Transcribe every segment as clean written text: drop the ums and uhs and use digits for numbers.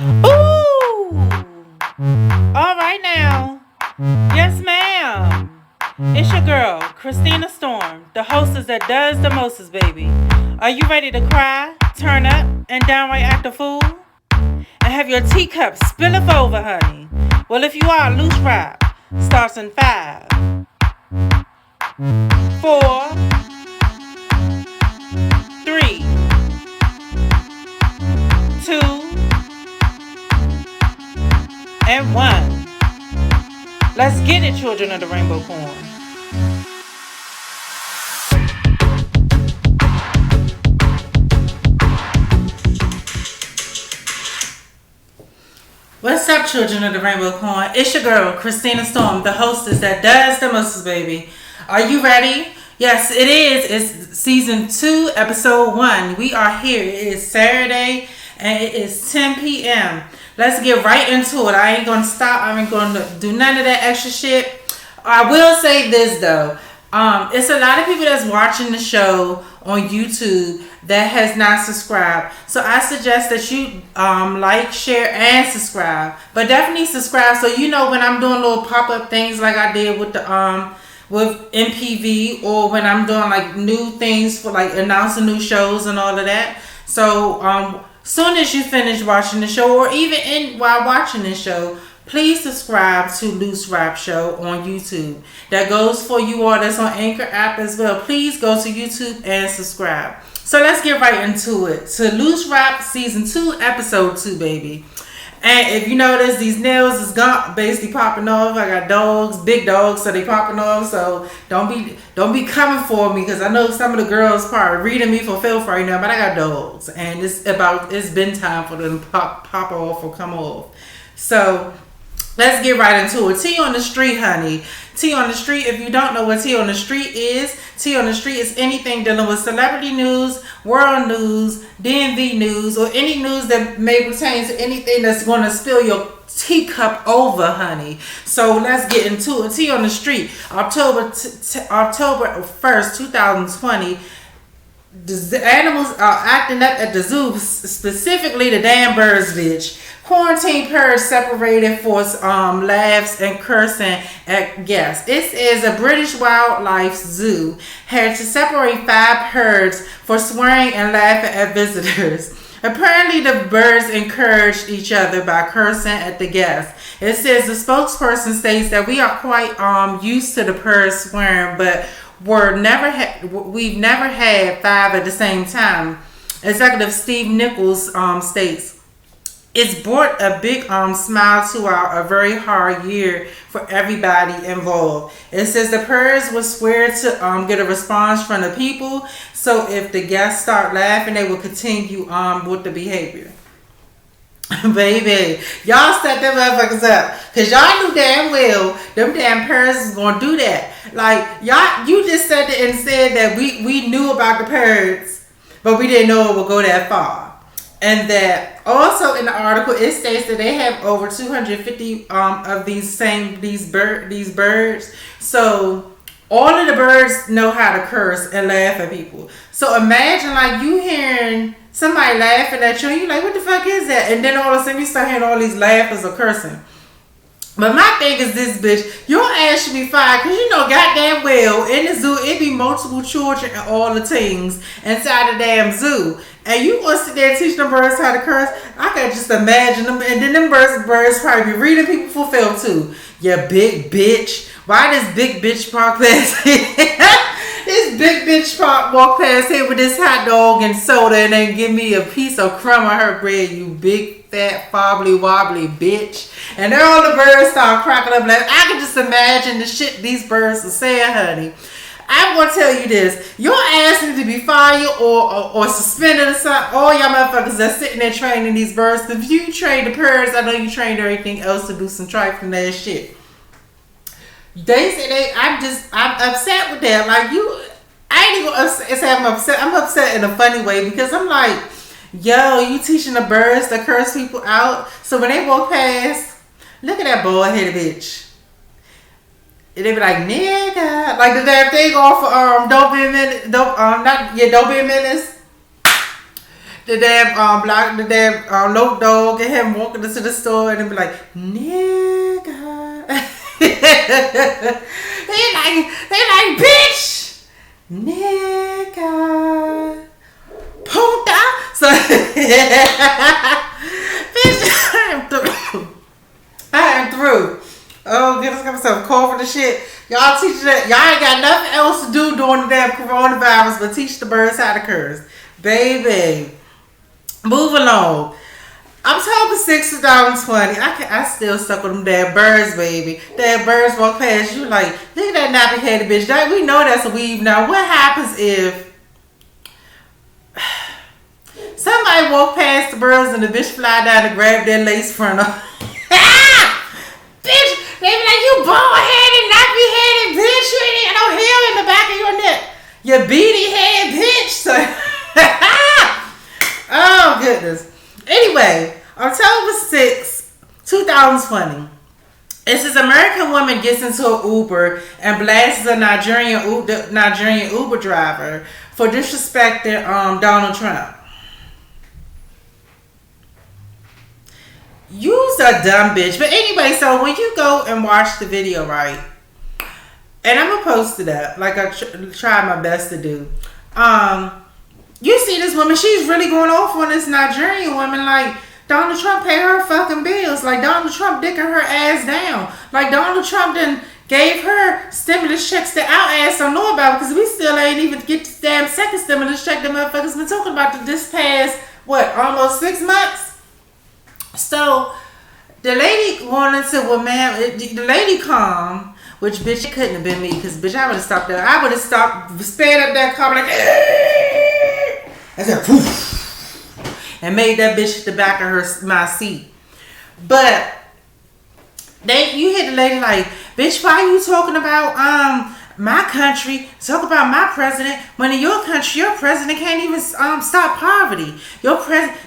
Ooh! All right now. Yes, ma'am. It's your girl, Christina Storm, the hostess that does the mostest, baby. Are you ready to cry, turn up, and downright act a fool? And have your teacup spilleth over, honey? Well, if you are, loose rap starts in 5, 4, 3, 2, and 1. Let's get it, children of the rainbow corn. What's up, children of the rainbow corn? It's your girl, Christina Storm, the hostess that does the mostest, baby. Are you ready? Yes, it is. It's season 2, episode 1. We are here. It is Saturday, and it is 10 p.m. Let's get right into it. I ain't going to stop. I ain't going to do none of that extra shit. I will say this, though. It's a lot of people that's watching the show on YouTube that has not subscribed. So I suggest that you like, share, and subscribe. But definitely subscribe so you know when I'm doing little pop-up things like I did with the with MPV, or when I'm doing like new things for like announcing new shows and all of that. So soon as you finish watching the show, or even while watching the show, please subscribe to Loose Rap Show on YouTube. That goes for you all that's on Anchor app as well. Please go to YouTube and subscribe. So let's get right into it. To Loose Rap Season 2, Episode 2, baby. And if you notice, these nails is basically popping off. I got dogs, big dogs, so they popping off. So don't be coming for me, because I know some of the girls probably reading me for filth right now. But I got dogs, and it's been time for them to pop off or come off. So let's get right into it. Tea on the street, honey. Tea on the street, if you don't know what tea on the street is anything dealing with celebrity news, world news, DMV news, or any news that may pertain to anything that's going to spill your teacup over, honey. So let's get into it. Tea on the street, October 1st, 2020. The animals are acting up at the zoo, specifically the damn birds, bitch. Quarantine birds separated for laughs and cursing at guests. This is a British wildlife zoo had to separate 5 herds for swearing and laughing at visitors. Apparently, the birds encouraged each other by cursing at the guests. It says the spokesperson states that we are quite used to the birds swearing, but we've never had 5 at the same time. Executive Steve Nichols states, "It's brought a big smile to a very hard year for everybody involved." It says the birds will swear to get a response from the people. So if the guests start laughing, they will continue with the behavior. Baby, y'all set them motherfuckers up, because y'all knew damn well them damn parents was gonna do that. Like, y'all, you just said it and said that we knew about the parents, but we didn't know it would go that far. And that also in the article it states that they have over 250 of these birds. So all of the birds know how to curse and laugh at people. So imagine like you hearing somebody laughing at you and you like, what the fuck is that? And then all of a sudden you start hearing all these laughers or cursing. But my thing is this, bitch, your ass should be fired, because you know goddamn well in the zoo it be multiple children and all the things inside the damn zoo. And you want to sit there and teach them birds how to curse? I can just imagine them. And then them birds probably be reading people for filth too. You big bitch. Why this big bitch walk past here? This big bitch walk past here with this hot dog and soda and then give me a piece of crumb of her bread, you big fat fobbly wobbly bitch. And then all the birds start cracking up. Like, I can just imagine the shit these birds are saying, honey. I'm going to tell you this. Your ass needs to be fired or suspended or something. All y'all motherfuckers that's sitting there training these birds. If you train the birds, I know you trained everything else to do some trifling ass shit. They say I'm upset with that. Like, I ain't even say I'm upset. I'm upset in a funny way, because I'm like, yo, you teaching the birds to curse people out. So when they walk past, look at that bald-headed bitch. They be like, nigga, like the damn thing off don't be a menace. the damn block, the damn low dog, and him walking into the store and be like, nigga. they like, bitch, nigga, puta. So, bitch, I am through. Oh, goodness, got myself coughing and shit. Y'all teaching that. Y'all ain't got nothing else to do during the damn coronavirus but teach the birds how to curse. Baby. Move along. October 6th, 2020. I still stuck with them damn birds, baby. Damn birds walk past you like, look at that nappy-headed bitch. We know that's a weave now. What happens if somebody walk past the birds and the bitch fly down and grab their lace front off? Bitch, they be like, you bald-headed, nappy-headed bitch. You ain't got no hair in the back of your neck. You beady-head bitch. So oh, goodness. Anyway, October 6th, 2020. It says American woman gets into an Uber and blasts a Nigerian Uber driver for disrespecting Donald Trump. You's a dumb bitch. But anyway, so when you go and watch the video, right? And I'm gonna post it up like I tried my best to do. You see this woman, she's really going off on this Nigerian woman like Donald Trump pay her fucking bills. Like Donald Trump dicking her ass down. Like Donald Trump done gave her stimulus checks that our ass don't know about because we still ain't even get the damn second stimulus check. The motherfuckers been talking about this past, almost 6 months? So, the lady wanted to, the lady calm, which bitch, it couldn't have been me, because bitch, I would have stopped there. I would have stopped, sped up that car, like, and said, poof, and made that bitch hit the back of my seat. But, you hit the lady like, bitch, why are you talking about, my country, talk about my president, when in your country, your president can't even stop poverty.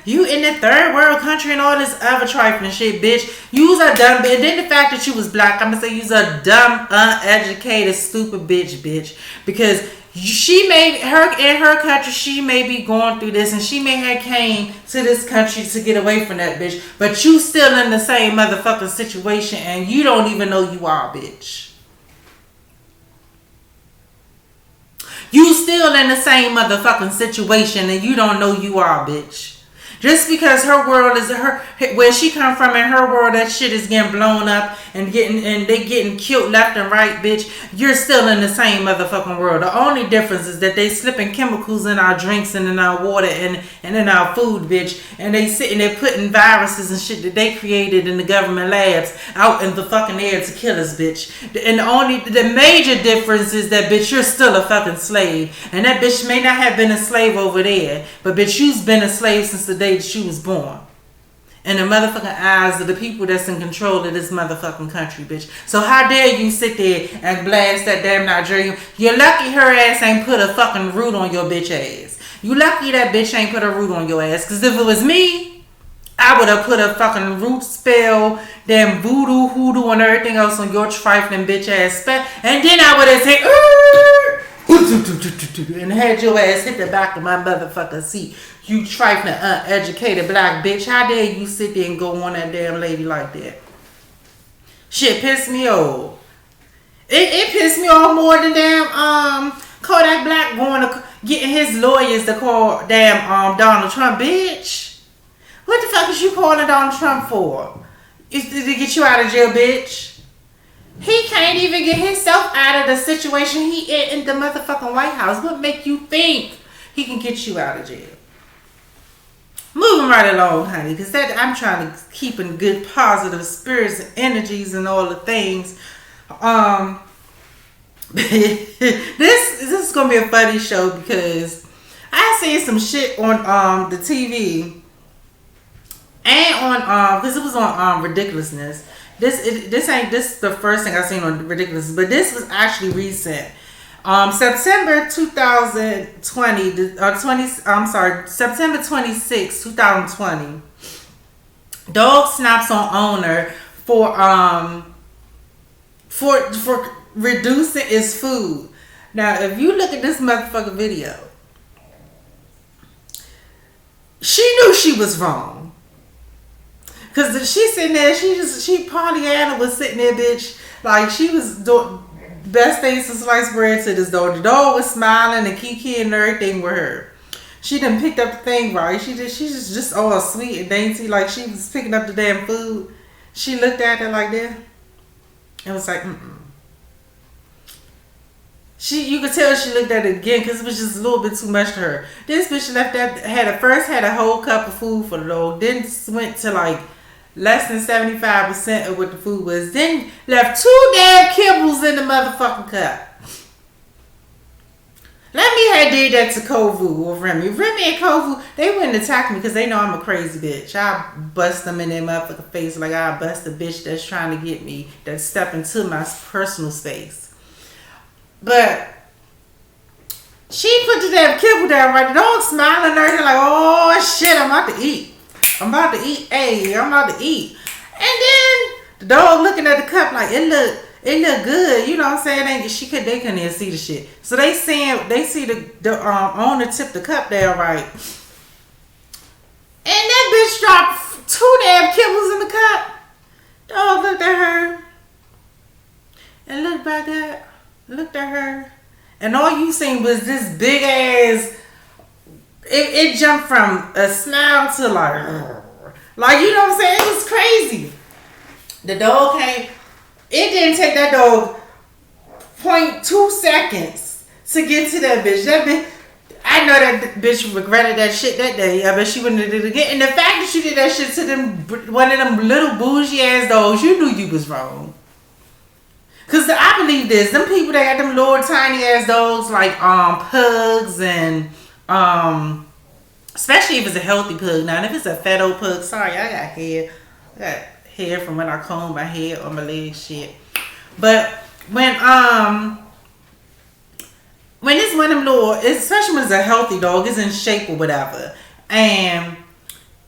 You in the third world country and all this other trifling shit, bitch. You's a dumb bitch. And then the fact that you was black, I'm gonna say you's a dumb, uneducated, stupid bitch. Because she may, in her country, she may be going through this and she may have came to this country to get away from that bitch. But you still in the same motherfucking situation and you don't even know you are, bitch. You still in the same motherfucking situation and you don't know you are, bitch. Just because her world is where she come from, in her world that shit is getting blown up and they getting killed left and right, bitch. You're still in the same motherfucking world. The only difference is that they slipping chemicals in our drinks and in our water and in our food, bitch. And they sitting there putting viruses and shit that they created in the government labs out in the fucking air to kill us, bitch. And the major difference is that, bitch, you're still a fucking slave. And that bitch may not have been a slave over there, but bitch, you've been a slave since the day that she was born. In the motherfucking eyes of the people that's in control of this motherfucking country, bitch. So how dare you sit there and blast that damn Nigerian? You're lucky her ass ain't put a fucking root on your bitch ass. You lucky that bitch ain't put a root on your ass. Because if it was me, I would have put a fucking root spell, damn voodoo, hoodoo, and everything else on your trifling bitch ass spell. And then I would have said, and had your ass hit the back of my motherfucking seat. You trifling, uneducated black bitch. How dare you sit there and go on that damn lady like that? Shit pissed me off. It pissed me off more than damn Kodak Black going to getting his lawyers to call damn Donald Trump, bitch. What the fuck is you calling Donald Trump for? Is to get you out of jail, bitch? He can't even get himself out of the situation he in the motherfucking White House. What make you think he can get you out of jail? Moving right along, honey, because I'm trying to keep in good positive spirits and energies and all the things. This is gonna be a funny show because I seen some shit on the TV and on because it was on ridiculousness. This is the first thing I seen on ridiculousness, but this was actually recent. September 2020, September 26, 2020. Dog snaps on owner for reducing its food. Now, if you look at this motherfucking video, she knew she was wrong. Cause she sitting there, she Pollyanna was sitting there, bitch, like she was doing best things to slice bread to this dog. The dog was smiling and kiki and everything with her. She done picked up the thing right. She's just all sweet and dainty, like she was picking up the damn food. She looked at it like that. It was like, you could tell she looked at it again because it was just a little bit too much to her. This bitch left that had a whole cup of food for the dog. Then went to like less than 75% of what the food was. Then left 2 damn kibbles in the motherfucking cup. Let me have did that to Kovu or Remy. Remy and Kovu, they wouldn't attack me because they know I'm a crazy bitch. I bust them in their motherfucking face like I bust a bitch that's trying to get me, that's stepping into my personal space. But she put the damn kibble down right. The dog smiling at her like, oh shit, I'm about to eat. I'm about to eat. Hey, I'm about to eat. And then the dog looking at the cup like it look good. You know what I'm saying? They couldn't even see the shit. So they see the owner tip the cup down right. And that bitch dropped 2 damn kibbles in the cup. Dog looked at her and looked back up. Looked at her, and all you seen was this big ass. It jumped from a smile to like you know what I'm saying. It was crazy. The dog came. It didn't take that dog 0.2 seconds to get to that bitch. That bitch. I know that bitch regretted that shit that day. I bet she wouldn't have did it again. And the fact that she did that shit to one of them little bougie ass dogs, you knew you was wrong. Cause I believe this, them people that got them little tiny ass dogs like pugs and especially if it's a healthy pug. Now if it's a fat old pug, sorry, I got hair from when I comb my hair or my legs shit. But when it's one of them little, especially when it's a healthy dog, it's in shape or whatever, and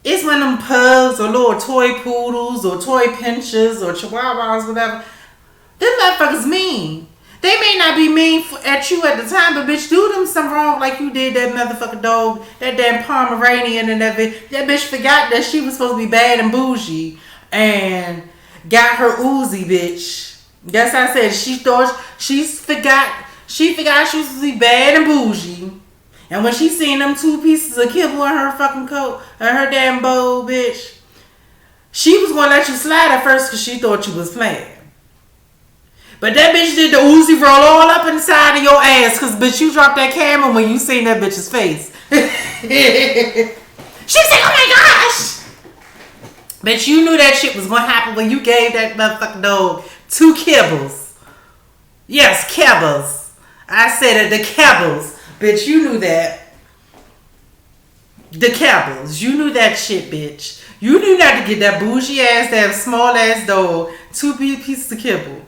it's one of them pugs or little toy poodles or toy pinchers or chihuahuas, whatever. Them motherfuckers mean. They may not be mean at you at the time, but bitch, do them some wrong like you did that motherfucking dog, that damn Pomeranian and that bitch. That bitch forgot that she was supposed to be bad and bougie and got her Uzi, bitch. That's how I said she forgot she was supposed to be bad and bougie. And when she seen them 2 pieces of kibble in her fucking coat and her damn bowl, bitch, she was gonna let you slide at first because she thought you was playing. But that bitch did the Uzi roll all up inside of your ass because, bitch, you dropped that camera when you seen that bitch's face. She said, oh my gosh. Bitch, you knew that shit was going to happen when you gave that motherfucking dog 2 kibbles. Yes, kibbles. I said it, the kibbles. Bitch, you knew that. The kibbles. You knew that shit, bitch. You knew not to get that bougie ass, that small ass dog 2 pieces of kibble.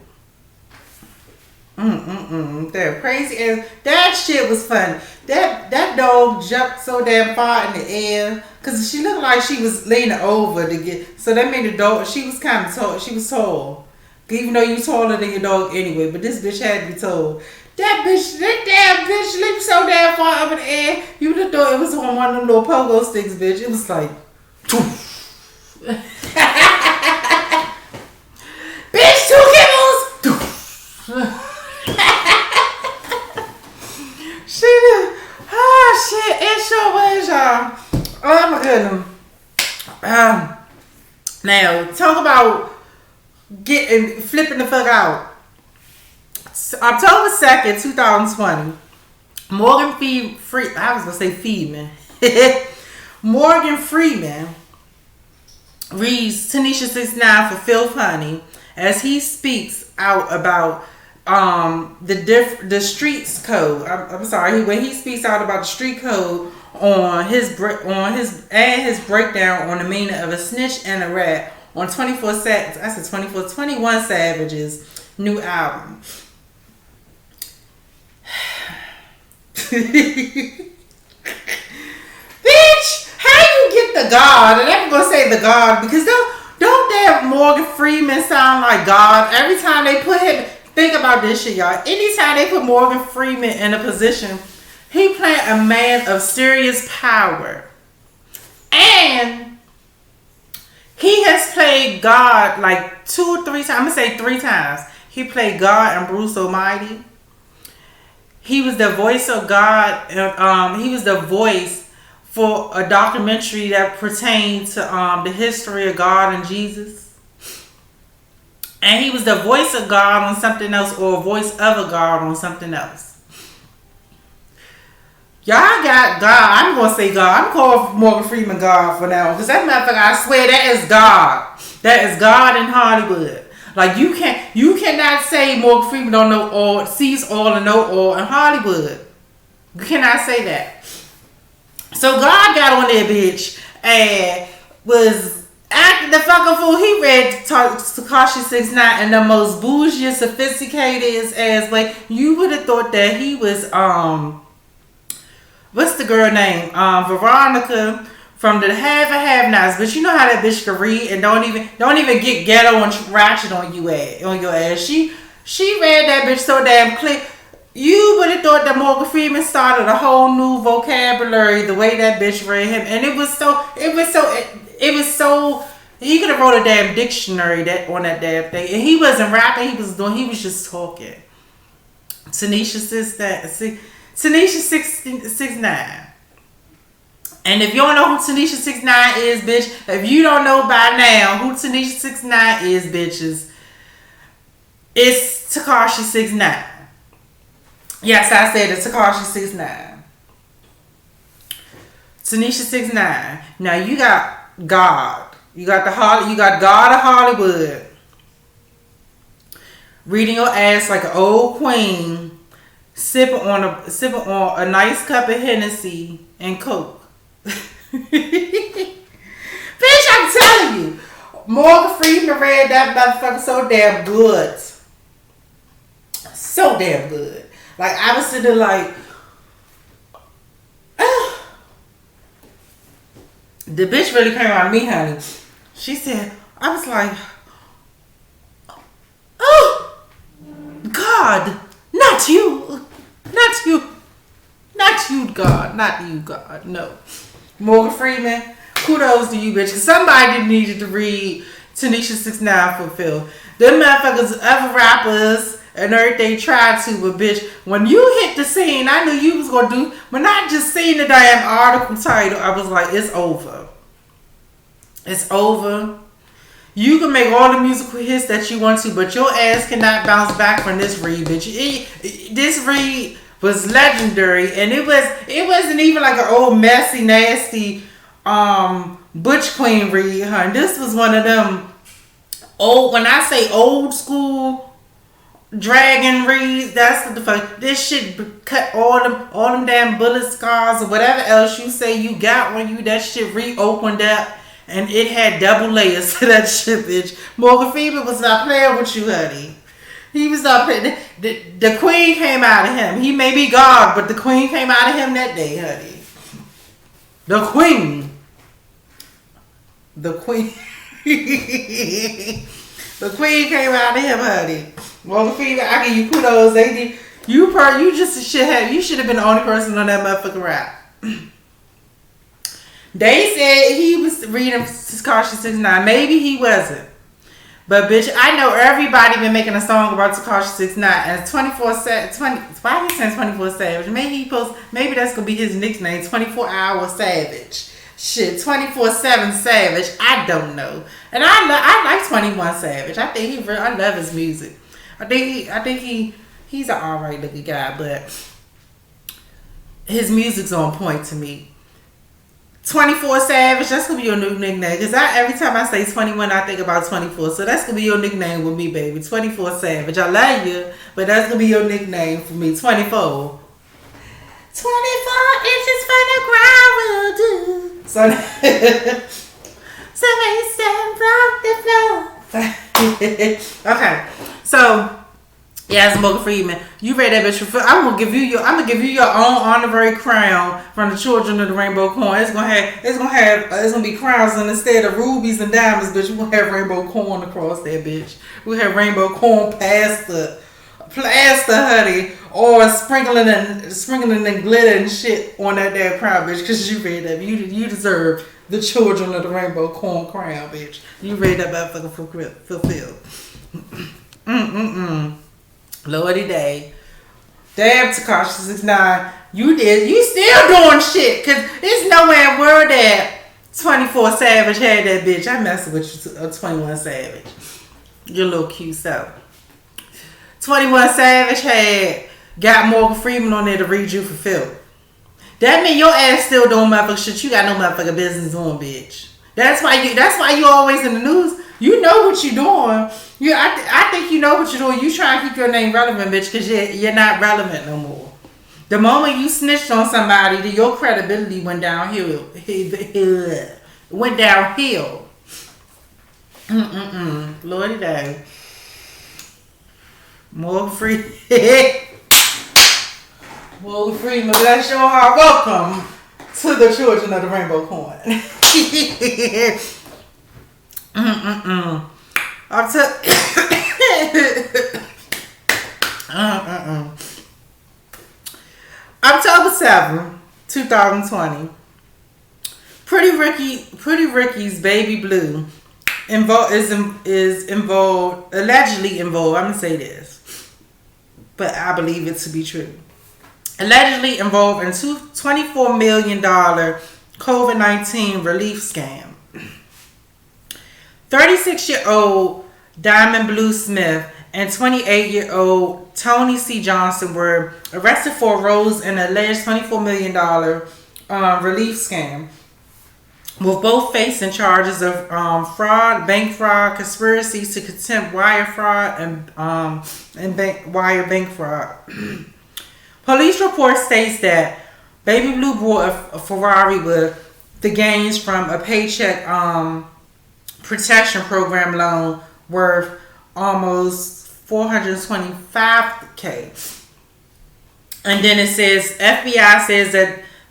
That crazy ass. That shit was funny. That dog jumped so damn far in the air because she looked like she was leaning over to get. So that made the dog. She was kind of tall. She was tall, even though you taller than your dog anyway. But this bitch had to be tall. That damn bitch leaped so damn far up in the air. You would have thought it was on one of them little pogo sticks, bitch. It was like, bitch, 2 kibbles. Shit, it sure was, y'all. Oh my goodness. Now, talk about flipping the fuck out. October 2nd, 2020, Morgan Freeman reads Tanisha 69 for Filth Honey as he speaks out about the streets code. I'm sorry, when he speaks out about the street code on his breakdown on the meaning of a snitch and a rat on 21 Savage's new album. Bitch, how you get the God? And I'm gonna say the God because don't damn Morgan Freeman sound like God every time they put him. Think about this shit, y'all. Anytime they put Morgan Freeman in a position, he playing a man of serious power. And he has played God like 2 or 3 times. I'm gonna say 3 times. He played God in Bruce Almighty. He was the voice of God. He was the voice for a documentary that pertained to the history of God and Jesus. And he was the voice of God on something else, or a voice of a God on something else. Y'all got God. I'm gonna say God. I'm calling Morgan Freeman God for now, because that motherfucker, I swear, that is God. That is God in Hollywood. Like, you cannot say Morgan Freeman don't know all, sees all, and know all in Hollywood. You cannot say that. So God got on there, bitch, and was acting the fucking fool. He read Tekashi 6ix9ine in the most bougie, sophisticated ass way. You would have thought that he was what's the girl name? Veronica from the Have and Have-Nots. But you know how that bitch can read and don't even get ghetto and ratchet on your ass. She read that bitch so damn clear. You would have thought that Morgan Freeman started a whole new vocabulary the way that bitch read him, and it was so. He could have wrote a damn dictionary on that damn thing, and he wasn't rapping. He was just talking. Tanisha 6ix9ine. And if you don't know who Tanisha 6ix9ine is, bitch, if you don't know by now who Tanisha 6ix9ine is, bitches, it's Tekashi 6ix9ine. Yes, I said it's Tekashi 6ix9ine. Tanisha 6ix9ine. Now you got God. You got God of Hollywood reading your ass like an old queen, sipping on a nice cup of Hennessy and Coke. Bitch, I'm telling you, Morgan Freeman read that motherfucker so damn good. So damn good. Like, I was sitting there like, the bitch really came out of me, honey. She said, I was like, oh, God, not you. Not you. Not you, God. Not you, God. No. Morgan Freeman, kudos to you, bitch. Because somebody needed to read Tanisha 6ix9ine for Phil. Them motherfuckers, other rappers and everything tried to, but bitch, when you hit the scene, I knew you was going to do, when I just seen the damn article title, I was like, it's over. It's over. You can make all the musical hits that you want to, but your ass cannot bounce back from this read, bitch. This read was legendary, and it wasn't even like an old messy, nasty Butch Queen read, huh? This was one of them old, when I say old school dragon reads, that's what the fuck. This shit cut all them damn bullet scars or whatever else you say you got when you, that shit reopened up. And it had double layers to that shit, bitch. Morgan Freeman was not playing with you, honey. He was not playing. The queen came out of him. He may be God, but the queen came out of him that day, honey. The queen. The queen. The queen came out of him, honey. Morgan Freeman, I give you kudos. You should have been the only person on that motherfucking rap. They said he was reading Tekashi 6ix9ine. Maybe he wasn't. But bitch, I know everybody been making a song about Tekashi 6ix9ine and 24/7. Why are you saying 24 Savage? Maybe that's gonna be his nickname, 24-hour Savage. Shit, 24/7 Savage. I don't know. And I like 21 Savage. I love his music. I think he's an alright looking guy, but his music's on point to me. 24 Savage, that's gonna be your new nickname. Cause every time I say 21, I think about 24. So that's gonna be your nickname with me, baby. 24 Savage. I love you, but that's gonna be your nickname for me. 24. 24 inches from the ground will do. So they stand from the floor. Okay, so. Yes, Morgan Freeman, you read that bitch for Phil. I'm gonna give you your own honorary crown from the Children of the Rainbow Corn. It's gonna be crowns, and instead of rubies and diamonds, bitch, we're gonna have rainbow corn across there, bitch. We have rainbow corn plaster, honey, or sprinkling and glitter and shit on that damn crown, bitch. Cause you read that, you deserve The children of the rainbow corn crown, bitch. You read that motherfucker fulfilled. Lordy day. Damn, Takashi 69. You still doing shit. Cause there's nowhere in the world that 24 Savage had that bitch. I messing with you, 21 Savage. Your little cute self. 21 Savage got Morgan Freeman on there to read you for filth. That mean your ass still doing motherfucking shit you got no motherfucking business doing, bitch. That's why you always in the news. You know what you doing. I think you know what you're doing. You trying to keep your name relevant, bitch, because you're not relevant no more. The moment you snitched on somebody, your credibility went downhill. Went downhill. Lordy day. Morgan Freeman. Morgan Freeman, bless your heart. Welcome to the children of the rainbow corn. October 7, 2020. Pretty Ricky's baby Blue is involved, allegedly involved. I'm gonna say this, but I believe it to be true. Allegedly involved in $24 million COVID-19 relief scam. 36-year-old Diamond Blue Smith and 28-year-old Tony C. Johnson were arrested for roles in an alleged $24 million relief scam, with both facing charges of fraud, bank fraud, conspiracy to contempt wire fraud, and bank fraud. Police report states that Baby Blue bought a Ferrari with the gains from a paycheck protection program loan worth almost $425,000. And then it says FBI says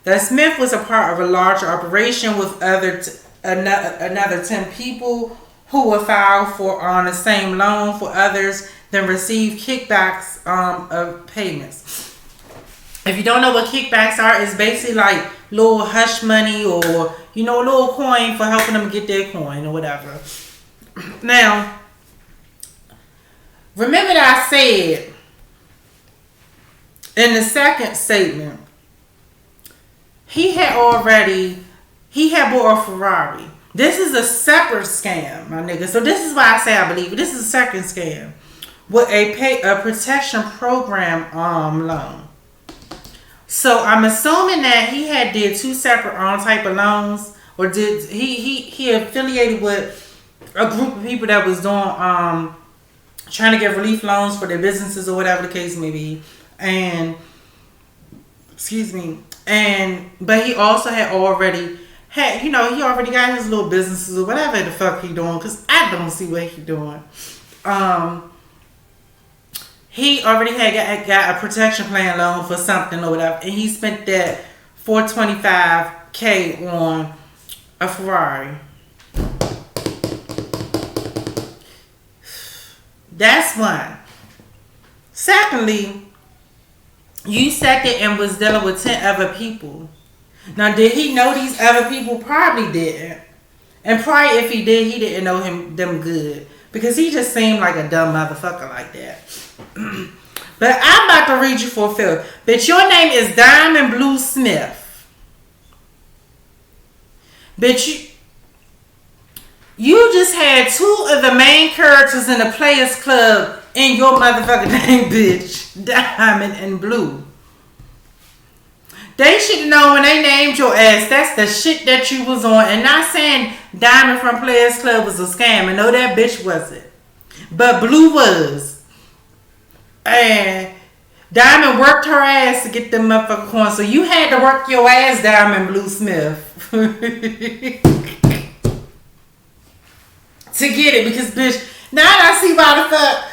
that Smith was a part of a larger operation with another 10 people who were filed for on the same loan for others, then received kickbacks of payments. If you don't know what kickbacks are, it's basically like little hush money or, a little coin for helping them get their coin or whatever. Now, remember that I said in the second statement, he had bought a Ferrari. This is a separate scam, my nigga. So this is why I say I believe it. This is a second scam with a protection program loan. So I'm assuming that he did two separate type of loans, or did he affiliated with a group of people that was doing trying to get relief loans for their businesses or whatever the case may be, but he also he already got his little businesses or whatever the fuck he doing, because I don't see what he doing. He already got a protection plan loan for something or whatever, and he spent that $425,000 on a Ferrari. That's one. Secondly, you said that and was dealing with 10 other people. Now, did he know these other people? Probably didn't. And probably if he did, he didn't know them good. Because he just seemed like a dumb motherfucker like that. But I'm about to read you for a film. Bitch, your name is Diamond Blue Smith. Bitch, you just had two of the main characters in the Players Club in your motherfucking name, bitch. Diamond and Blue. They should have known when they named your ass, that's the shit that you was on. And not saying Diamond from Players Club was a scam. I know that bitch wasn't. But Blue was. And Diamond worked her ass to get them motherfucking coins. So you had to work your ass, Diamond Blue Smith. To get it. Because, bitch, now I see why the fuck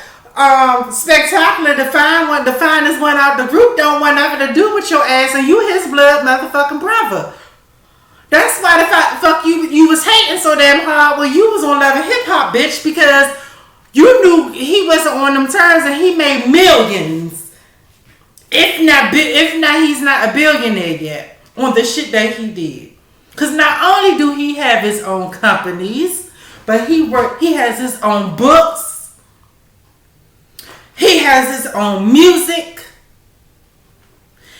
Spectacular, the finest one out the group, don't want nothing to do with your ass, and you his blood motherfucking brother. That's why the fuck you was hating so damn hard when you was on Love and Hip Hop, bitch, because you knew he wasn't on them terms and he made millions. If not, he's not a billionaire yet on the shit that he did. Because not only do he have his own companies, but he has his own books. He has his own music.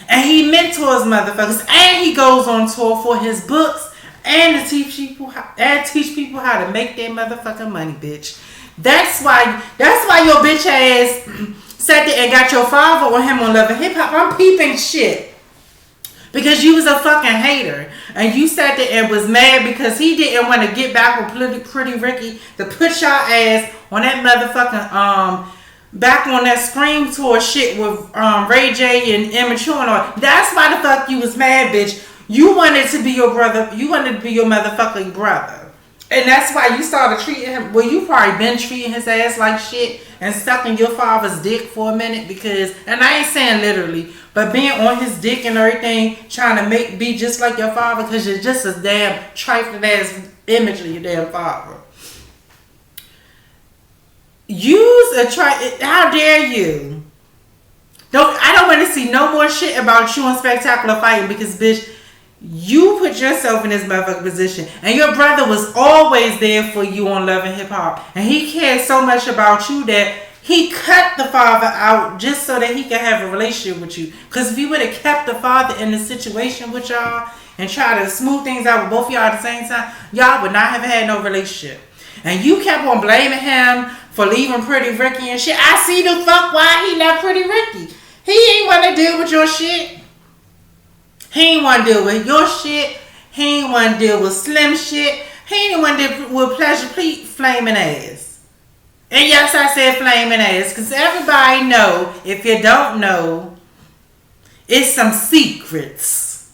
And he mentors motherfuckers. And he goes on tour for his books and to teach people how to make their motherfucking money, bitch. That's why your bitch ass sat there and got your father on him on Love and Hip Hop. I'm peeping shit. Because you was a fucking hater. And you sat there and was mad because he didn't want to get back with Pretty Ricky to put y'all ass on that motherfucking back on that Scream Tour shit with Ray J and Immature and all. That's why the fuck you was mad, bitch. You wanted to be your brother. You wanted to be your motherfucking brother. And that's why you started treating him. Well, you probably been treating his ass like shit and sucking your father's dick for a minute because, and I ain't saying literally, but being on his dick and everything, trying to be just like your father because you're just a damn trifling ass image of your damn father. How dare you? I don't want to see no more shit about you on Spectacular Fighting because, bitch, you put yourself in this motherfucking position. And your brother was always there for you on Love and Hip Hop. And he cared so much about you that he cut the father out just so that he could have a relationship with you. Because if he would have kept the father in the situation with y'all and try to smooth things out with both of y'all at the same time, y'all would not have had no relationship. And you kept on blaming him for leaving Pretty Ricky and shit. I see the fuck why he left Pretty Ricky. He ain't want to deal with your shit. He ain't want to deal with your shit. He ain't want to deal with Slim shit. He ain't want to deal with Pleasure flaming ass. And yes, I said flaming ass. Because everybody know, if you don't know, it's some secrets.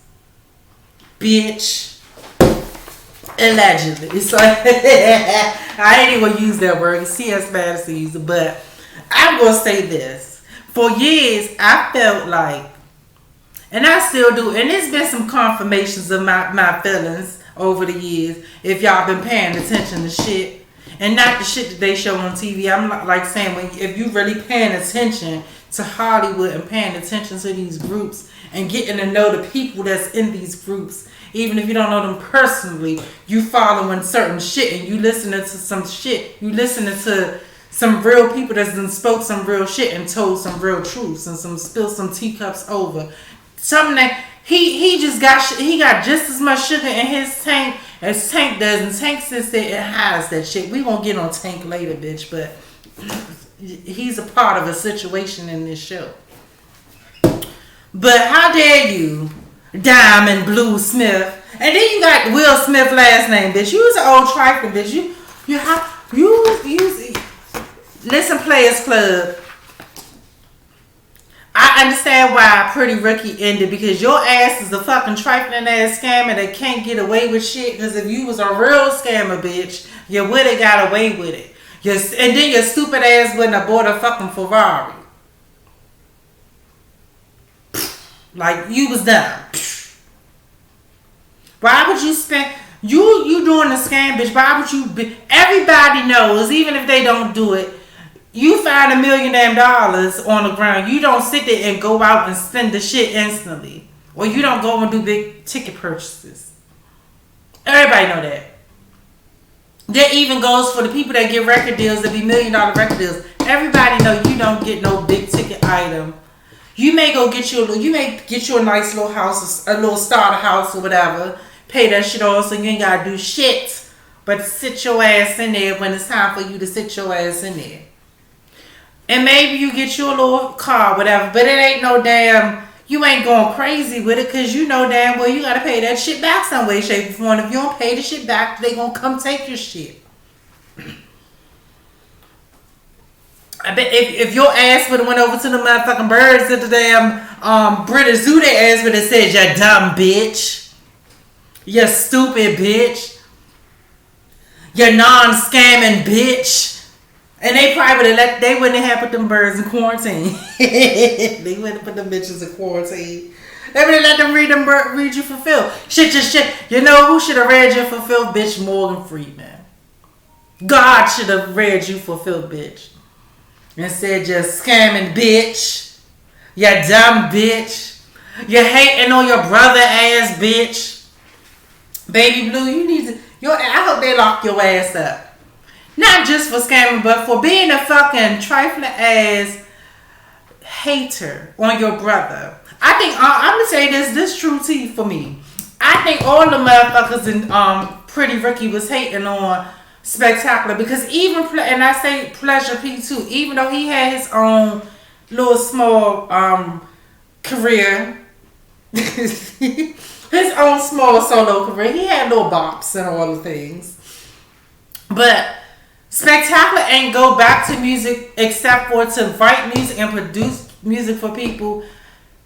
Bitch. Allegedly. It's like, I ain't even gonna use that word. See as bad as to use it. But I'm gonna say this. For years, I felt like, and I still do, and there's been some confirmations of my feelings over the years, if y'all been paying attention to shit. And not the shit that they show on TV. I'm like saying, if you really paying attention to Hollywood and paying attention to these groups and getting to know the people that's in these groups, even if you don't know them personally, you following certain shit and you listening to some shit. You listening to some real people that's done spoke some real shit and told some real truths and spilled some teacups over. Something that he got just as much sugar in his tank as Tank does, and Tank sits there and hides that shit. We gonna get on Tank later, bitch, but he's a part of a situation in this show. But how dare you, Diamond Blue Smith, and then you got Will Smith last name, bitch. You was an old trifling, bitch. You listen, Players Club. I understand why Pretty Ricky ended, because your ass is a fucking trifling ass scammer that can't get away with shit. Because if you was a real scammer, bitch, you would have got away with it. And then your stupid ass wouldn't have bought a fucking Ferrari. Like, you was dumb. Why would you spend... You doing a scam, bitch. Why would you... Everybody knows, even if they don't do it, you find $1 million on the ground. You don't sit there and go out and spend the shit instantly. Or you don't go and do big ticket purchases. Everybody know that. That even goes for the people that get record deals, that be $1 million record deals. Everybody know you don't get no big ticket item. You may get you a nice little house, a little starter house or whatever. Pay that shit off so you ain't gotta do shit but sit your ass in there when it's time for you to sit your ass in there. And maybe you get you a little car, whatever, but it ain't no damn, you ain't going crazy with it, because you know damn well you gotta pay that shit back some way, shape, or form. If you don't pay the shit back, they gonna come take your shit. I bet if your ass would have went over to the motherfucking birds at the damn British Zoo, their ass would have said, you dumb bitch. You stupid bitch. You non-scamming bitch. And they probably they wouldn't have put them birds in quarantine. They wouldn't have put them bitches in quarantine. They would have let them read you for filth. Shit. You know who should have read you for filth, bitch? Morgan Freeman. God should have read you for filth, bitch. And said, you scamming bitch. You dumb bitch. You hating on your brother ass bitch. Baby Blue, you need to. I hope they lock your ass up. Not just for scamming, but for being a fucking trifling ass hater on your brother. I think I'm gonna say this true tea for me. I think all the motherfuckers in Pretty Ricky was hating on Spectacular because even and I say Pleasure P too, even though he had his own little small career, his own small solo career, he had little bops and all the things, but Spectacular ain't go back to music except for to write music and produce music for people.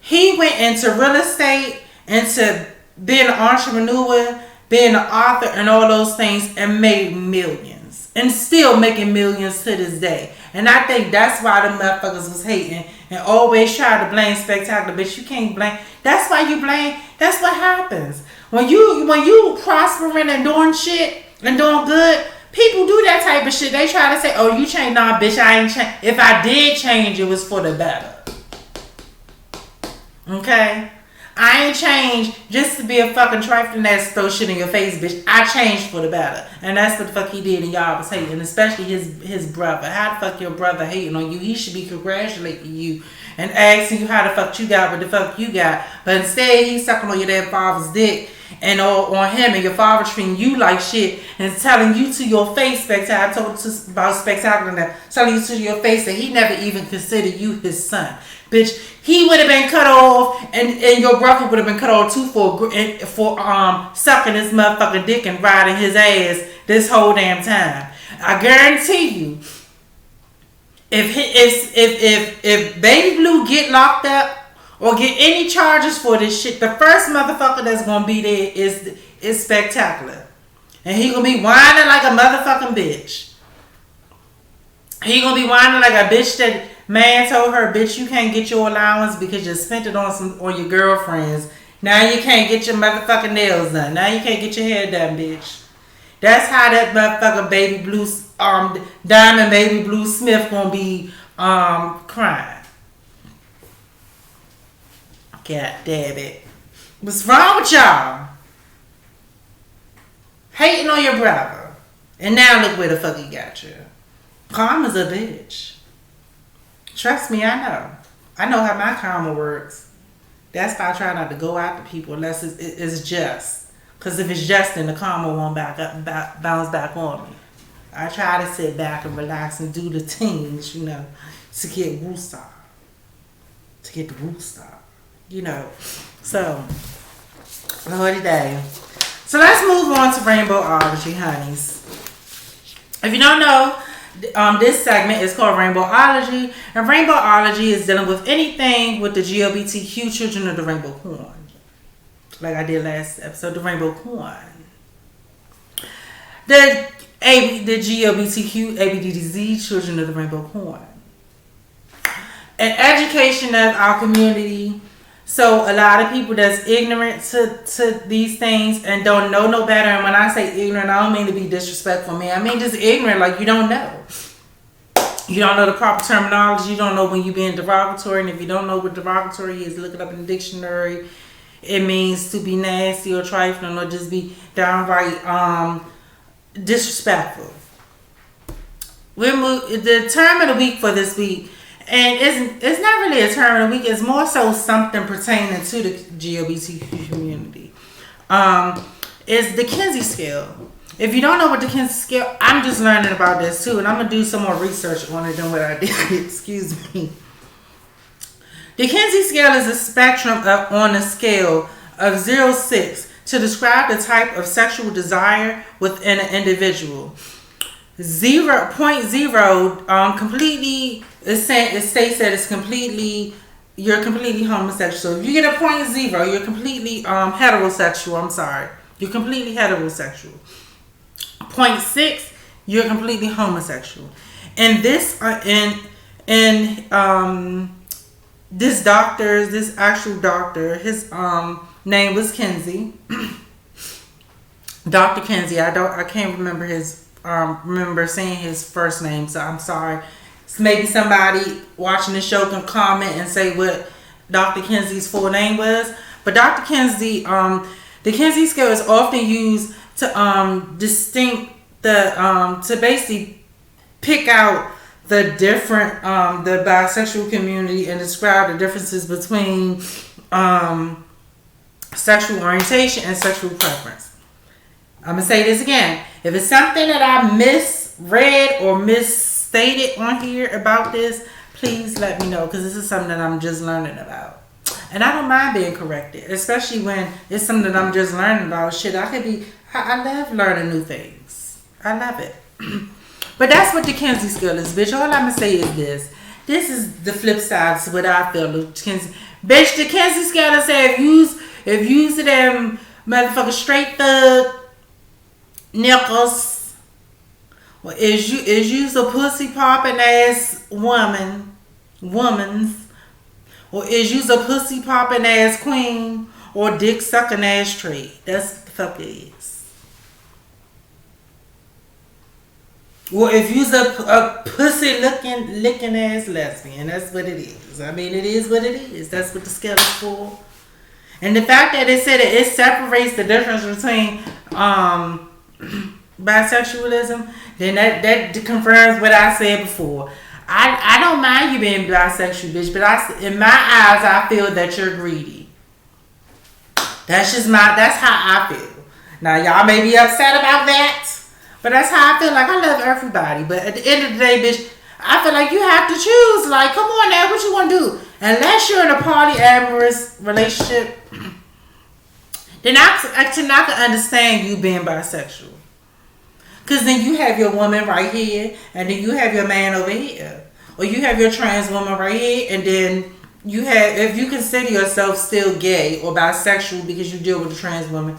He went into real estate, into being an entrepreneur, being an author, and all those things, and made millions, and still making millions to this day. And I think that's why the motherfuckers was hating and always try to blame Spectacular, but you can't blame. That's why you blame. That's what happens when you prospering and doing shit and doing good. People do that type of shit. They try to say, "Oh, you changed." Nah, bitch, I ain't changed. If I did change, it was for the better. Okay? I ain't changed just to be a fucking trifling ass throw shit in your face, bitch. I changed for the better. And that's what the fuck he did, and y'all was hating. Especially his brother. How the fuck your brother hating on you? He should be congratulating you and asking you how the fuck you got what the fuck you got. But instead, he's sucking on your damn father's dick and on him, and your father treating you like shit and telling you to your face, Spectacular. I told you about Spectacular now. Telling you to your face that he never even considered you his son. Bitch, he would have been cut off, and your brother would have been cut off too for sucking his motherfucking dick and riding his ass this whole damn time. I guarantee you, if Baby Blue get locked up or get any charges for this shit, the first motherfucker that's gonna be there is Spectacular, and he gonna be whining like a motherfucking bitch. He gonna be whining like a bitch that man told her, bitch, you can't get your allowance because you spent it on your girlfriends. Now you can't get your motherfucking nails done. Now you can't get your hair done, bitch. That's how that motherfucker Baby Blue, Diamond Baby Blue Smith gonna be crying. God damn it. What's wrong with y'all? Hating on your brother. And now look where the fuck he got you. Karma's a bitch. Trust me, I know. I know how my karma works. That's why I try not to go after people unless it's just. Because if it's just, then the karma won't bounce back on me. I try to sit back and relax and do the things, to get woosah. To get the woosah. So, Lordy day. So let's move on to Rainbowology, honeys. If you don't know, this segment is called Rainbowology, and Rainbowology is dealing with anything with the LGBTQ children of the rainbow corn. Like I did last episode, the rainbow corn. The LGBTQ ABDZ children of the rainbow corn. And education of our community. So a lot of people that's ignorant to these things and don't know no better. And when I say ignorant, I don't mean to be disrespectful, man. I mean just ignorant, like you don't know. You don't know the proper terminology. You don't know when you're being derogatory. And if you don't know what derogatory is, look it up in the dictionary. It means to be nasty or trifling or just be downright disrespectful. The term of the week for this week. And it's not really a term of the week. It's more so something pertaining to the LGBTQ community. Is the Kinsey Scale. If you don't know what the Kinsey Scale, I'm just learning about this too. And I'm going to do some more research on it than what I did. Excuse me. The Kinsey Scale is a spectrum on a scale of 0-6 to describe the type of sexual desire within an individual. 0.0 completely... It states that it's you're completely homosexual. If you get a 0.0, you're completely heterosexual. I'm sorry. You're completely heterosexual. 0.6, you're completely homosexual. And this, this actual doctor, his name was Kinsey. Dr.Kinsey. I can't remember remember saying his first name, so I'm sorry. Maybe somebody watching the show can comment and say what Dr. Kinsey's full name was. But Dr. Kinsey The Kinsey scale is often used to to basically pick out the different the bisexual community and describe the differences between sexual orientation and sexual preference. I'm gonna say this again. If it's something that I misread or misstated on here about this, please let me know, because this is something that I'm just learning about. And I don't mind being corrected, especially when it's something that I'm just learning about. Shit, I love learning new things. I love it. But that's what the Kinsey scale is, bitch. All I'm going to say is this. This is the flip side to what I feel. Bitch, the Kinsey scale is say if you them motherfucking straight thug nickels, or is you a pussy popping ass woman's, or is you a pussy popping ass queen, or dick sucking ass trade. That's what the fuck it is. Or if you's a pussy licking ass lesbian, that's what it is. I mean, it is what it is. That's what the scale is for. And the fact that it said it separates the difference between bisexualism, then that confirms what I said before. I don't mind you being bisexual, bitch, but in my eyes, I feel that you're greedy. That's how I feel. Now, y'all may be upset about that, but that's how I feel. Like, I love everybody, but at the end of the day, bitch, I feel like you have to choose. Like, come on now, what you want to do? Unless you're in a polyamorous relationship, then I can understand you being bisexual. Because then you have your woman right here, and then you have your man over here. Or you have your trans woman right here, and then you have, if you consider yourself still gay or bisexual because you deal with a trans woman,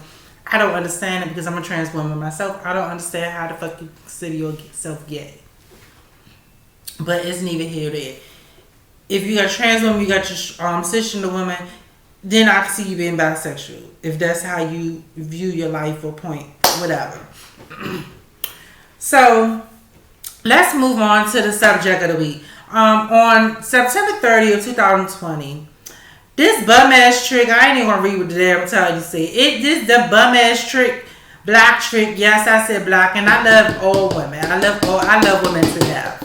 I don't understand it because I'm a trans woman myself. I don't understand how the fuck you consider yourself gay. But it's neither here nor there. If you got a trans woman, you got your cisgender woman, then I can see you being bisexual. If that's how you view your life or point, whatever. So, let's move on to the subject of the week. On September 30th, 2020, this bum ass trick, I ain't even gonna read what the damn title you say. This the bum ass trick, black trick. Yes, I said black, and I love all women. I love women to death.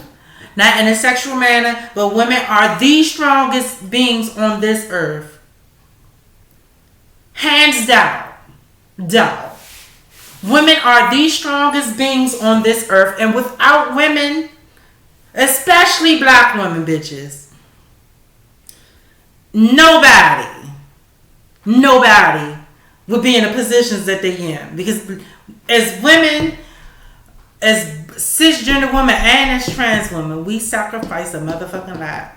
Not in a sexual manner, but women are the strongest beings on this earth. Hands down. Down. Women are the strongest beings on this earth, and without women, especially black women, bitches, nobody would be in the positions that they in. Because as women, as cisgender women and as trans women, we sacrifice a motherfucking life.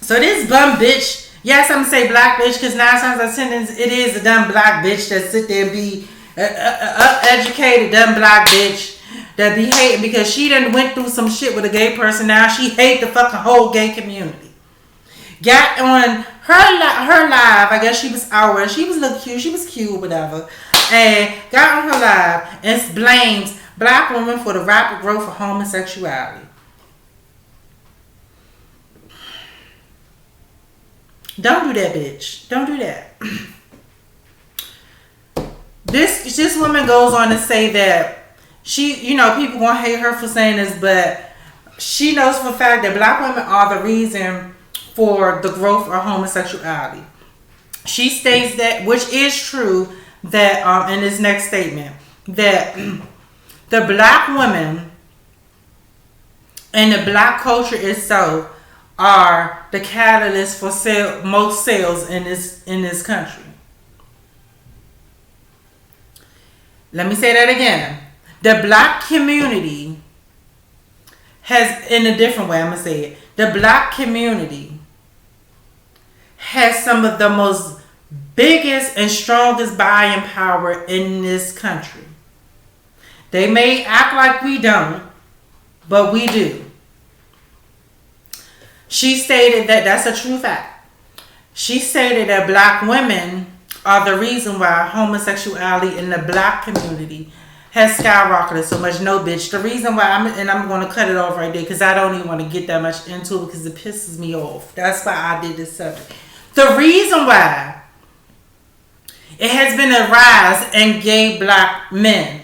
So this bum bitch, yes, I'm gonna say black bitch, because 9 times out of 10 it is a dumb black bitch that sit there and be educated dumb black bitch that be hating because she done went through some shit with a gay person. Now she hate the fucking whole gay community. Got on her live, I guess she was out and she was looking cute, she was cute, whatever, and got on her live and blames black women for the rapid growth of homosexuality. Don't do that, bitch. Don't do that. This woman goes on to say that she, people gonna hate her for saying this, but she knows for a fact that black women are the reason for the growth of homosexuality. She states that, which is true, that in this next statement, that the black women and the black culture itself are the catalyst for most sales in this country. Let me say that again. The black community has, in a different way, I'm going to say it. The black community has some of the most biggest and strongest buying power in this country. They may act like we don't, but we do. She stated that that's a true fact. She stated that black women are the reason why homosexuality in the black community has skyrocketed so much. No, bitch. The reason why I'm going to cut it off right there because I don't even want to get that much into it because it pisses me off. That's why I did this subject. The reason why it has been a rise in gay black men,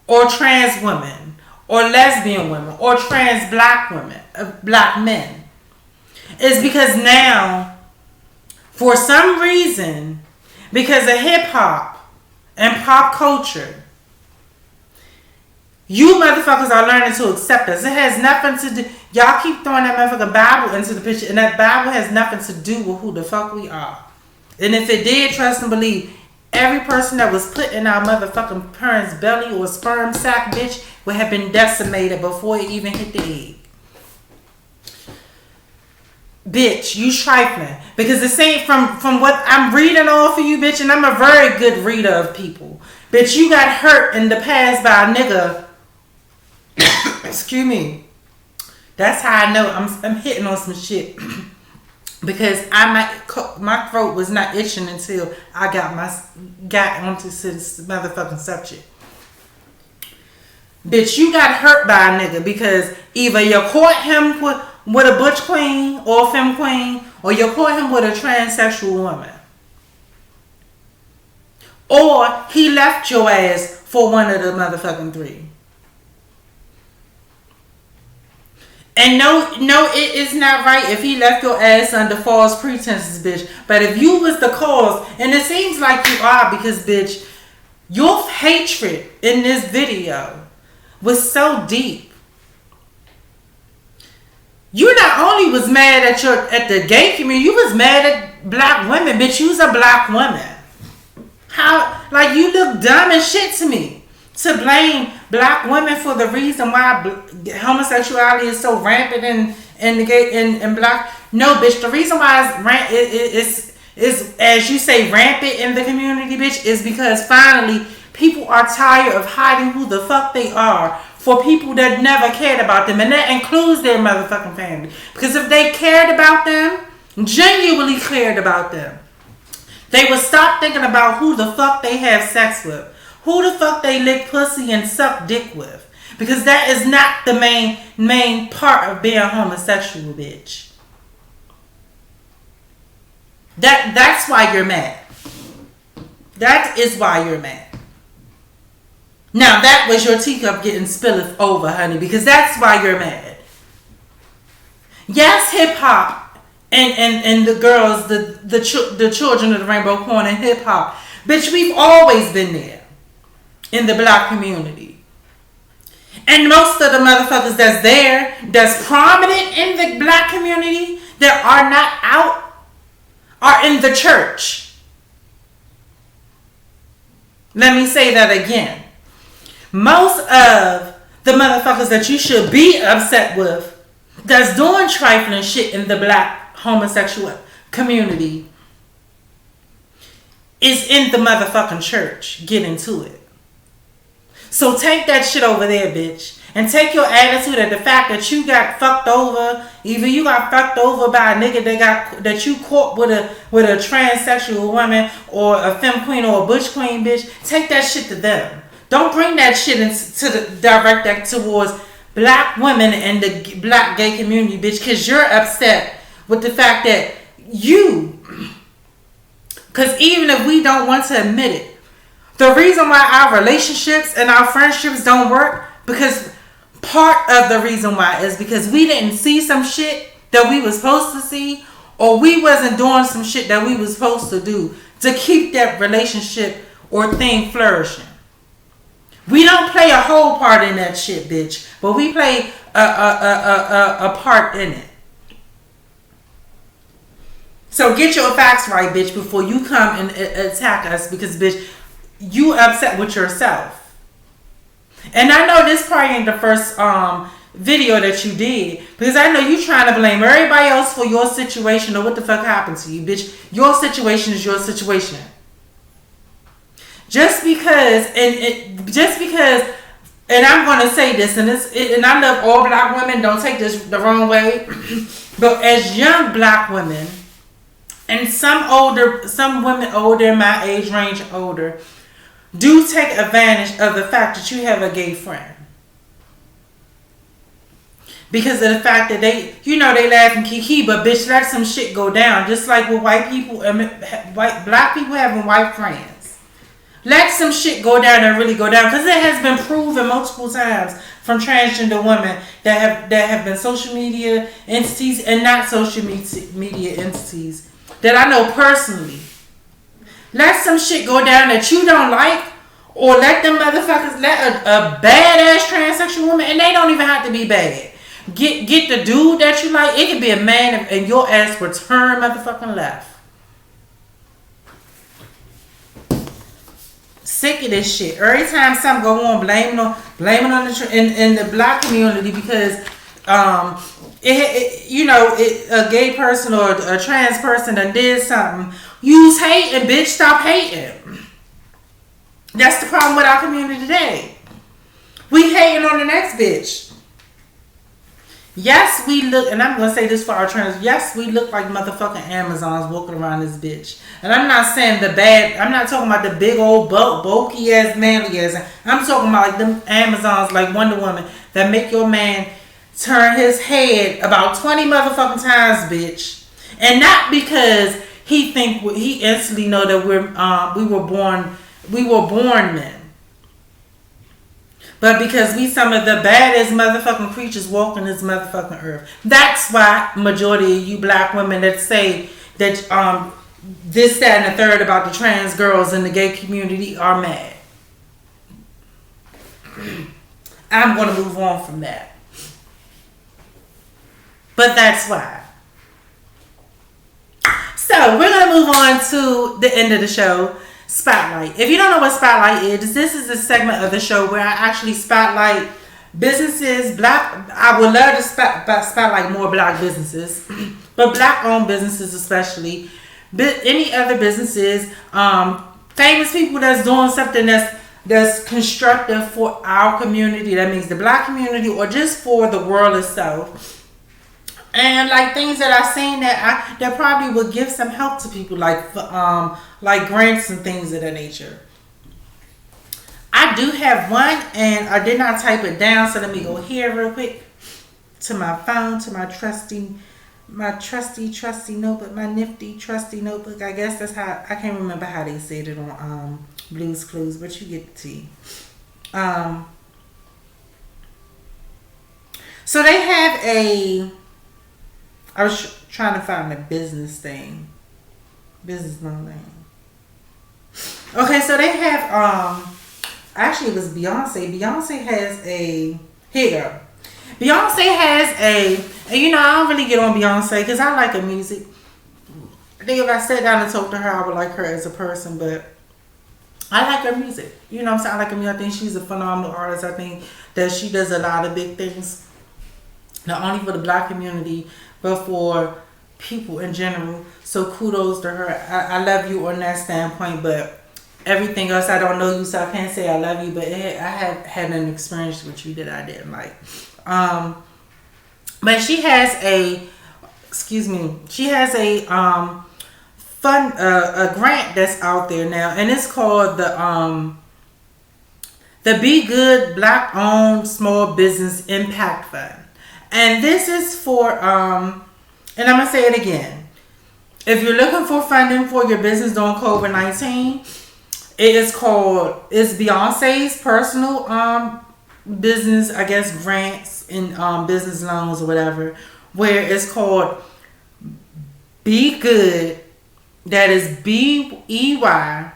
or trans women, or lesbian women, or trans black women, black men. It's because now, for some reason, because of hip hop and pop culture, you motherfuckers are learning to accept us. It has nothing to do. Y'all keep throwing that motherfucking Bible into the picture, and that Bible has nothing to do with who the fuck we are. And if it did, trust and believe, every person that was put in our motherfucking parents' belly or sperm sack, bitch, would have been decimated before it even hit the egg. Bitch, you trifling. Because the same from what I'm reading off of you, bitch, and I'm a very good reader of people. Bitch, you got hurt in the past by a nigga. Excuse me. That's how I know I'm hitting on some shit. Because my throat was not itching until I got onto this motherfucking subject. Bitch, you got hurt by a nigga because either you caught him with a butch queen or a femme queen, or you caught him with a transsexual woman. Or he left your ass for one of the motherfucking three. And no, it is not right if he left your ass under false pretenses, bitch. But if you was the cause, and it seems like you are, because, bitch, your hatred in this video was so deep. You not only was mad at the gay community, you was mad at black women, bitch. You was a black woman. How, like, you look dumb as shit to me. To blame black women for the reason why homosexuality is so rampant in the gay in black. No, bitch. The reason why it's as you say rampant in the community, bitch, is because finally people are tired of hiding who the fuck they are for people that never cared about them, and that includes their motherfucking family. Because if they cared about them, genuinely cared about them, they would stop thinking about who the fuck they have sex with. Who the fuck they lick pussy and suck dick with. Because that is not the main part of being homosexual, bitch. That's why you're mad. That is why you're mad. Now that was your teacup getting spilled over, honey, because that's why you're mad. Yes, hip hop and the girls, the children of the rainbow corn and hip hop. Bitch, we've always been there. In the black community. And most of the motherfuckers that's there, that's prominent in the black community, that are not out, are in the church. Let me say that again. Most of the motherfuckers that you should be upset with, that's doing trifling shit in the black homosexual community, is in the motherfucking church getting to it. So take that shit over there, bitch. And take your attitude at the fact that you got fucked over. Either you got fucked over by a nigga that you caught with a transsexual woman, or a femme queen, or a butch queen, bitch. Take that shit to them. Don't bring that shit direct that towards black women and the black gay community, bitch. Because you're upset with the fact that because even if we don't want to admit it, the reason why our relationships and our friendships don't work, because part of the reason why is because we didn't see some shit that we was supposed to see, or we wasn't doing some shit that we was supposed to do to keep that relationship or thing flourishing. We don't play a whole part in that shit, bitch, but we play a part in it. So get your facts right, bitch, before you come and attack us, because, bitch, you upset with yourself. And I know this probably ain't the first video that you did, because I know you trying to blame everybody else for your situation or what the fuck happened to you, bitch. Your situation is your situation. Just because, and I'm going to say this, and I love all black women, don't take this the wrong way, but as young black women, and some women older, my age range older, do take advantage of the fact that you have a gay friend. because of the fact that they, they laugh and kiki, but bitch, let some shit go down. Just like with white people, black people having white friends. Let some shit go down and really go down, because it has been proven multiple times from transgender women that have been social media entities and not social media entities that I know personally. Let some shit go down that you don't like, or let them motherfuckers, let a badass transsexual woman, and they don't even have to be bad. Get the dude that you like. It could be a man, and your ass will turn motherfucking left. Sick of this shit. Every time something go on, blaming on in the black community, because a gay person or a trans person that did something. Use hate, and bitch, stop hating. That's the problem with our community today. We hating on the next bitch. Yes, we look, and I'm going to say this for our trans, yes, we look like motherfucking Amazons walking around this bitch. And I'm not saying I'm not talking about the big old bulky ass, manly ass. I'm talking about like them Amazons like Wonder Woman that make your man turn his head about 20 motherfucking times, bitch. And not because he instantly know that we were born men. But because we some of the baddest motherfucking creatures walking this motherfucking earth. That's why majority of you black women that say that this, that, and the third about the trans girls in the gay community are mad. I'm going to move on from that. But that's why. So we're going to move on to the end of the show. Spotlight. If you don't know what Spotlight is, this is a segment of the show where I actually spotlight businesses, I would love to spotlight more black businesses, but black owned businesses especially, any other businesses, famous people that's doing something that's constructive for our community, that means the black community, or just for the world itself. And like things that I've seen that probably would give some help to people, like grants and things of that nature. I do have one, and I did not type it down, so let me go here real quick to my phone, to my trusty notebook, my nifty trusty notebook. I guess that's how, I can't remember how they said it on Blue's Clues, but you get the tea. So they have I was trying to find a business loan thing. Okay, so they have, actually it was Beyonce. Beyonce has here you go. Beyonce has and I don't really get on Beyonce because I like her music. I think if I sat down and talked to her, I would like her as a person, but I like her music. You know what I'm saying? I like her music. I think she's a phenomenal artist. I think that she does a lot of big things, not only for the black community, but for people in general. So kudos to her. I love you on that standpoint, but everything else, I don't know you, so I can't say I love you, but I have had an experience with you that I didn't like. But she has a fun a grant that's out there now, and it's called the Be Good Black Owned Small Business Impact Fund. And this is for, and I'm going to say it again. If you're looking for funding for your business during COVID-19, it's Beyonce's personal business, I guess, grants and business loans or whatever, where it's called Be Good, that is BEYGOOD,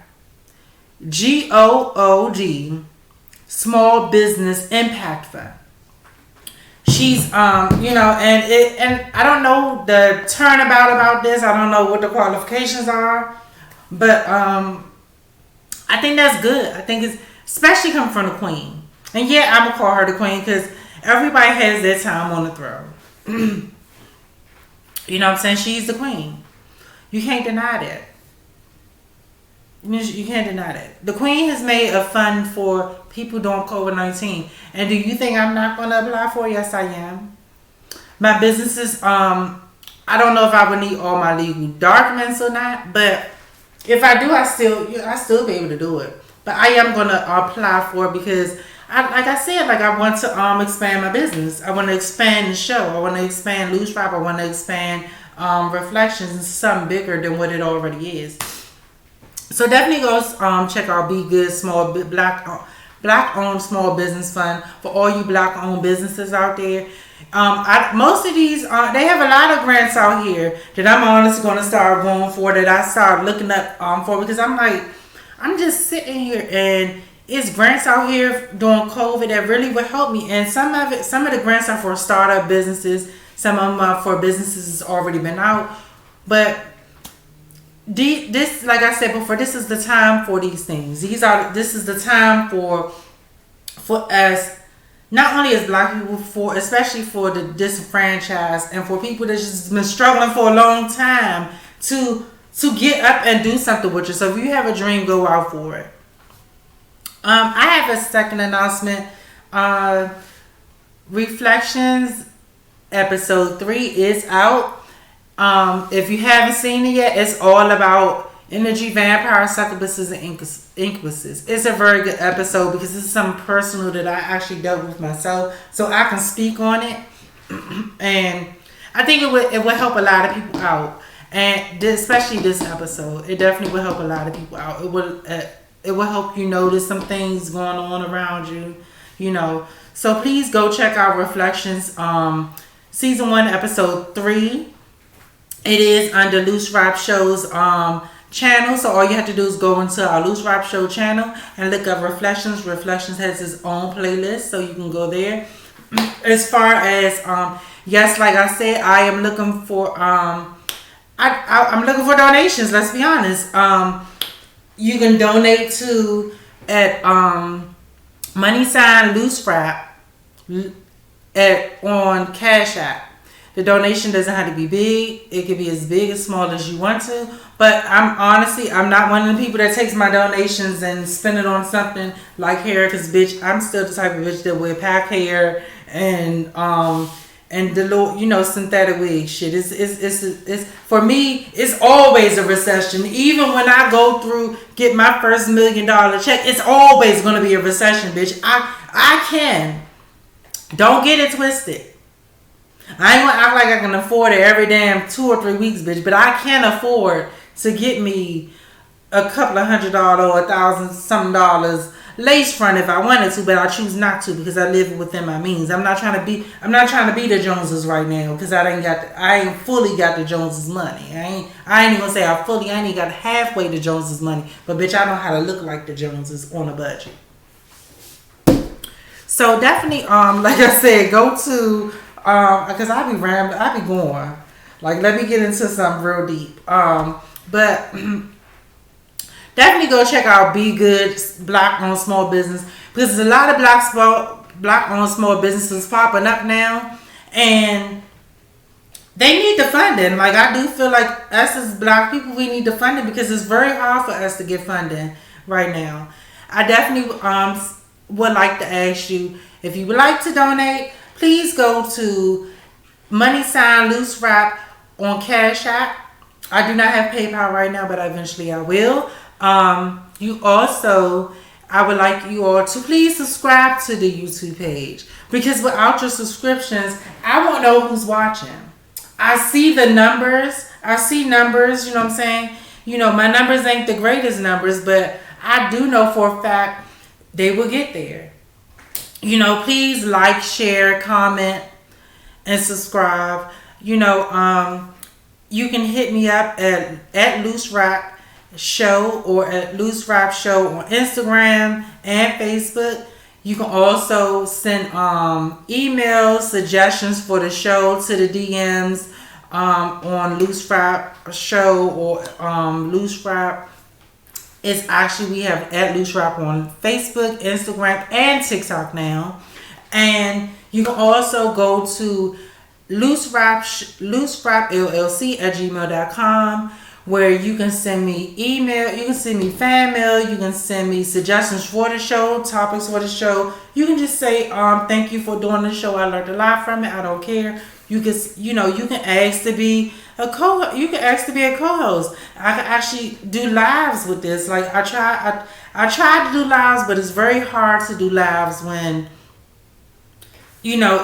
Small Business Impact Fund. She's, and I don't know the turnabout about this. I don't know what the qualifications are, but I think that's good. I think it's, especially coming from the queen. And yeah, I'm going to call her the queen because everybody has their time on the throne. You know what I'm saying? She's the queen. You can't deny that. You can't deny that. The queen has made a fund for people doing COVID-19. And do you think I'm not going to apply for it? Yes, I am. My businesses, I don't know if I would need all my legal documents or not, but if I do, I still be able to do it. But I am going to apply for it because like I said, like I want to expand my business. I want to expand the show. I want to expand Loose Rap. I want to expand Reflections into something bigger than what it already is. So definitely go check out Be Good Small Black Owned Small Business Fund for all you Black owned businesses out there. Most of these they have a lot of grants out here that I'm honestly going to start going for, that I start looking up for, because I'm just sitting here and it's grants out here during COVID that really would help me. And some of the grants are for startup businesses. Some of them are for businesses that's already been out. But this, like I said before, this is the time for these things. This is the time for us, not only as Black people, especially for the disenfranchised and for people that's just been struggling for a long time to get up and do something with you. So if you have a dream, go out for it. I have a second announcement. Reflections episode 3 is out. If you haven't seen it yet, it's all about energy, vampires, succubuses, and incubuses. It's a very good episode because it's something personal that I actually dealt with myself, so I can speak on it. And I think it would help a lot of people out, and especially this episode, it definitely will help a lot of people out. It will help you notice some things going on around you, you know. So please go check out Reflections, season 1, episode 3. It is under Loose Rap Show's channel. So all you have to do is go into our Loose Rap Show channel and look up Reflections. Reflections has its own playlist, so you can go there. As far as yes, like I said, I am looking for I'm looking for donations. Let's be honest. You can donate to at money sign Loose Rap on Cash App. The donation doesn't have to be big. It can be as big as small as you want to. But I'm not one of the people that takes my donations and spend it on something like hair. Because bitch, I'm still the type of bitch that wear pack hair and the little, you know, synthetic wig shit. It's for me, it's always a recession. Even when I go through, get my first $1 million check, it's always gonna be a recession, bitch. I can. Don't get it twisted. I ain't gonna act like I can afford it every damn 2 or 3 weeks, bitch. But I can afford to get me a couple of $100 or $1,000-something lace front if I wanted to, but I choose not to because I live within my means. I'm not trying to be the Joneses right now because I ain't fully got the Joneses money. I ain't even gonna say I ain't even got halfway the Joneses money, but bitch, I know how to look like the Joneses on a budget. So definitely, like I said, go to because I be rambling, I be going. Like, let me get into something real deep. But definitely go check out Be Good Black Owned Small Business, because there's a lot of Black owned small businesses popping up now, and they need the funding. Like, I do feel like us as Black people, we need the funding because it's very hard for us to get funding right now. I definitely would like to ask you, if you would like to donate, please go to money sign Loose Rap on Cash App. I do not have PayPal right now, but eventually I will. I would like you all to please subscribe to the YouTube page, because without your subscriptions, I won't know who's watching. I see the numbers. You know what I'm saying? You know, my numbers ain't the greatest numbers, but I do know for a fact they will get there. You know, please like, share, comment, and subscribe. You know, you can hit me up at Loose Rap Show or at Loose Rap Show on Instagram and Facebook. You can also send email suggestions for the show to the DMs on Loose Rap Show or Loose Rap. It's actually, we have at Loose Rap on Facebook, Instagram, and TikTok now. And you can also go to Loose Rap LLC at gmail.com, where you can send me email, you can send me fan mail, you can send me suggestions for the show, topics for the show. You can just say, thank you for doing the show. I learned a lot from it. I don't care. You can ask to be a co-host. I can actually do lives with this. Like, I tried to do lives, but it's very hard to do lives when, you know,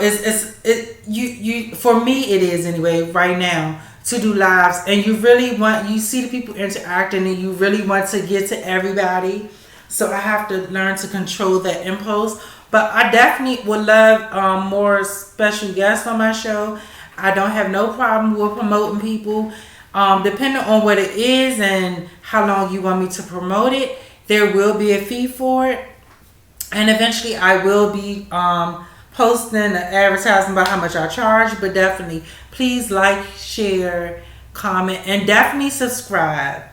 you for me it is anyway right now to do lives, and you see the people interacting and you really want to get to everybody. So I have to learn to control that impulse. But I definitely would love more special guests on my show. I don't have no problem with promoting people. Depending on what it is and how long you want me to promote it, there will be a fee for it. And eventually I will be posting an advertisement about how much I charge. But definitely, please like, share, comment, and definitely subscribe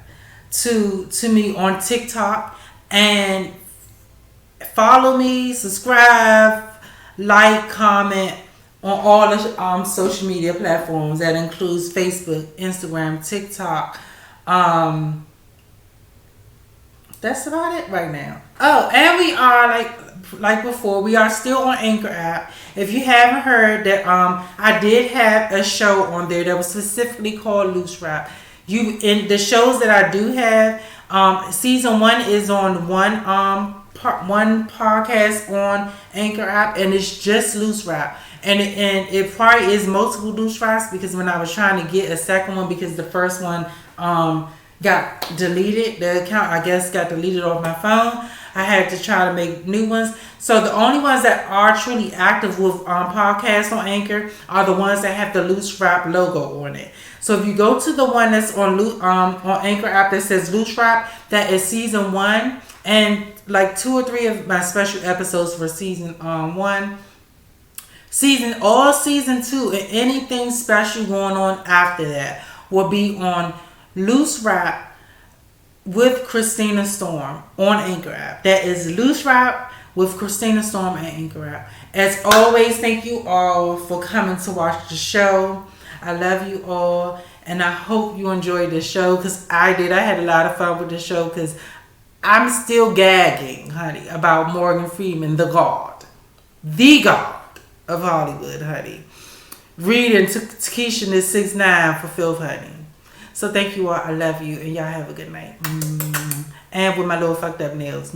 to me on TikTok. And follow me, subscribe, like, comment on all the social media platforms. That includes Facebook, Instagram, TikTok. That's about it right now. Oh, and we are like before, we are still on Anchor app. If you haven't heard that, I did have a show on there that was specifically called Loose Rap. In the shows that I do have, season 1 is on one podcast on Anchor app, and it's just Loose Rap. And it probably is multiple Loose Raps, because when I was trying to get a second one, because the first one got deleted, the account I guess got deleted off my phone, I had to try to make new ones. So the only ones that are truly active with podcasts on Anchor are the ones that have the Loose Rap logo on it. So if you go to the one that's on Anchor app that says Loose Rap, that is season 1, and like 2 or 3 of my special episodes for season 1. Season 2, and anything special going on after that will be on Loose Rap with Christina Storm on Anchor app. That is Loose Rap with Christina Storm and Anchor app. As always, thank you all for coming to watch the show. I love you all, and I hope you enjoyed the show, because I did. I had a lot of fun with the show, because I'm still gagging, honey, about Morgan Freeman, the God of Hollywood, honey. Reading Keisha is 6'9" for filth, honey. So thank you all. I love you, and y'all have a good night. And with my little fucked up nails.